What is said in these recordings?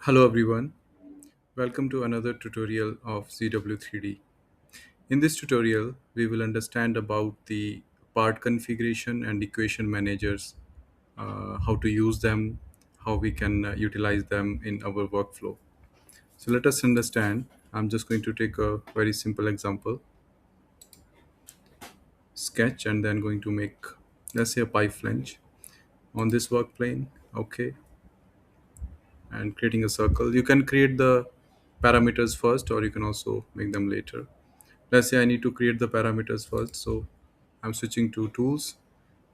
Hello everyone, welcome to another tutorial of ZW3D. In this tutorial, we will understand about the part configuration and equation managers, how to use them, how we can utilize them in our workflow. So let us understand. I'm just going to take a very simple example, sketch, and then going to make, let's say, a pipe flange on this work plane. Okay, and creating a circle. You can create the parameters first, or you can also make them later. Let's say I need to create the parameters first, so I'm switching to tools,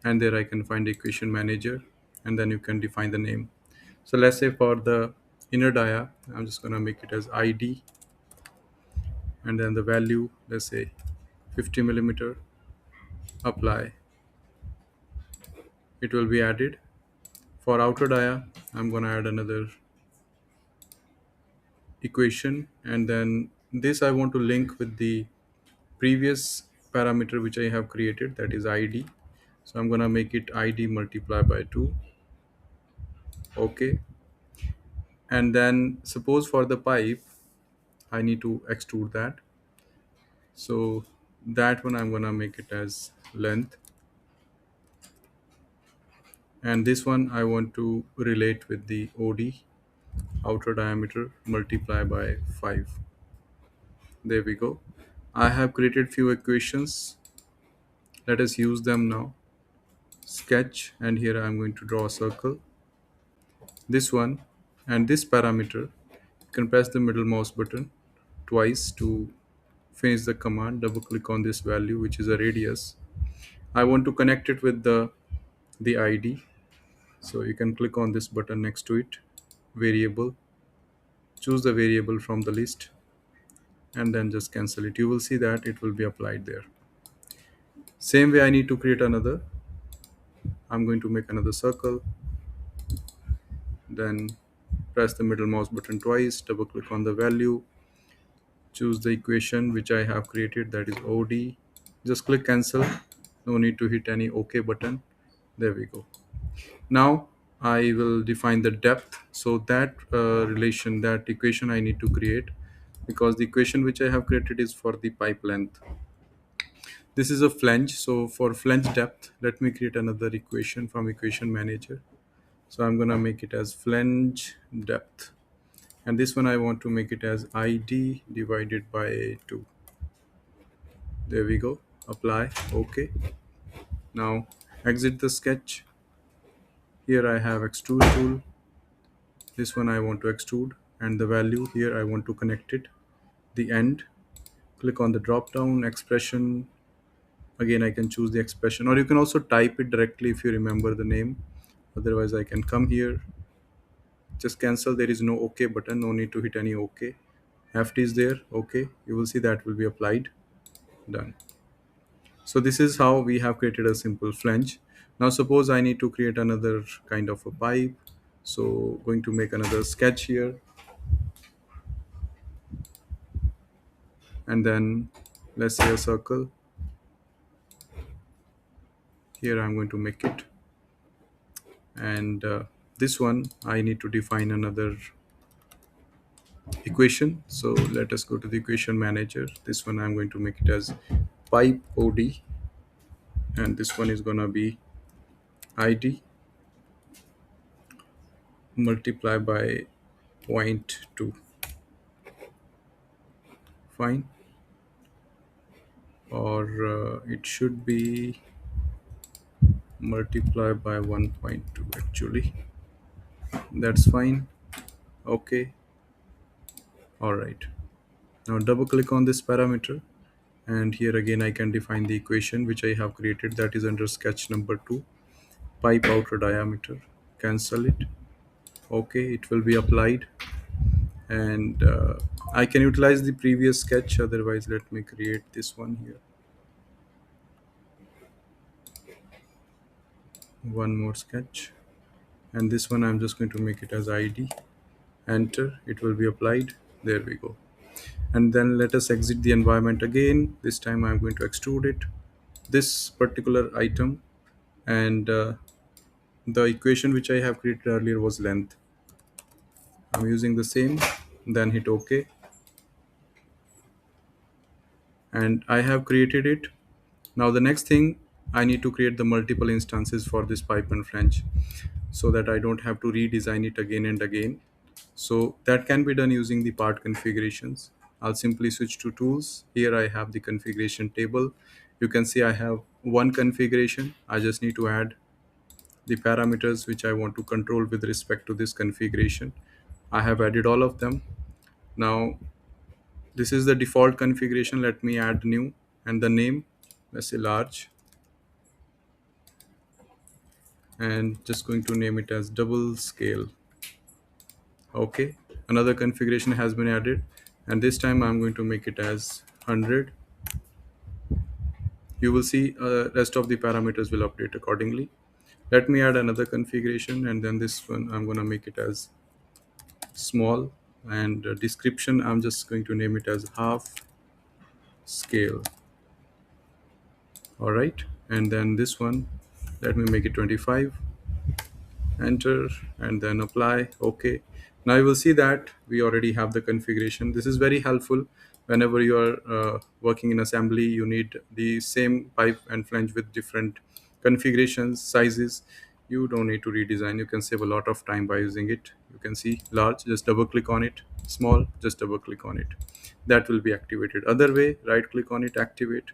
and there I can find equation manager, and then you can define the name. So let's say for the inner dia, I'm just going to make it as id, and then the value, let's say 50 millimeter. Apply. It will be added. For outer dia, I'm going to add another equation, and then this I want to link with the previous parameter which I have created, that is id. So I'm going to make it id multiply by 2. Okay, and then suppose for the pipe I need to extrude that, so that one I'm going to make it as length, and this one I want to relate with the od, outer diameter, multiply by 5. There we go. I have created few equations. Let us use them now. Sketch, and here I'm going to draw a circle, this one, and this parameter. You can press the middle mouse button twice to finish the command. Double click on this value, which is a radius. I want to connect it with the id, so you can click on this button next to it, variable, choose the variable from the list, and then just cancel it. You will see that it will be applied there. Same way I need to create another. I'm going to make another circle, then press the middle mouse button twice, double click on the value, choose the equation which I have created, that is od. Just click cancel. No need to hit any ok button. There we go. Now I will define the depth. So that relation, that equation I need to create, because the equation which I have created is for the pipe length. This is a flange. So for flange depth, let me create another equation from equation manager. So I'm gonna make it as flange depth, and this one I want to make it as id divided by 2. There we go. Apply. Okay. Now exit the sketch. Here I have extrude tool. This one I want to extrude, and the value here I want to connect it, the end. Click on the drop down expression. Again, I can choose the expression, or you can also type it directly if you remember the name. Otherwise I can come here, just cancel. There is no ok button, no need to hit any ok. Ft is there. Okay, you will see that will be applied. Done. So this is how we have created a simple flange. Now suppose I need to create another kind of a pipe, so going to make another sketch here, and then let's say a circle. Here I'm going to make it, and this one I need to define another equation. So let us go to the equation manager. This one I'm going to make it as pipe od, and this one is gonna be id multiply by zero point 0.2. Fine, or it should be multiply by 1.2 actually. That's fine. Okay. All right, now double click on this parameter, and here again I can define the equation which I have created, that is under sketch number 2, pipe outer diameter. Cancel it. Okay, it will be applied, and I can utilize the previous sketch. Otherwise, let me create this one here, one more sketch, and this one I'm just going to make it as id. Enter. It will be applied. There we go. And then let us exit the environment again. This time I'm going to extrude it, this particular item, and the equation which I have created earlier was length. I'm using the same, then hit OK, and I have created it. Now the next thing, I need to create the multiple instances for this pipe and flange so that I don't have to redesign it again and again. So that can be done using the part configurations. I'll simply switch to tools. Here I have the configuration table. You can see I have one configuration. I just need to add the parameters which I want to control with respect to this configuration. I have added all of them. Now this is the default configuration. Let me add new, and the name, let's say large, and just going to name it as double scale. Okay, another configuration has been added, and this time I'm going to make it as 100. You will see rest of the parameters will update accordingly. Let me add another configuration, and then this one I'm going to make it as small, and description I'm just going to name it as half scale. All right, and then this one, let me make it 25. Enter, and then apply. Okay, now you will see that we already have the configuration. This is very helpful whenever you are working in assembly. You need the same pipe and flange with different configurations, sizes. You don't need to redesign. You can save a lot of time by using it. You can see large, just double click on it. Small, just double click on it. That will be activated. Other way, right click on it, activate.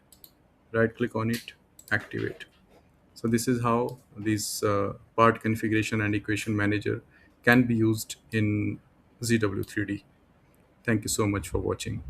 Right click on it, activate. So this is how this part configuration and equation manager can be used in ZW3D. Thank you so much for watching.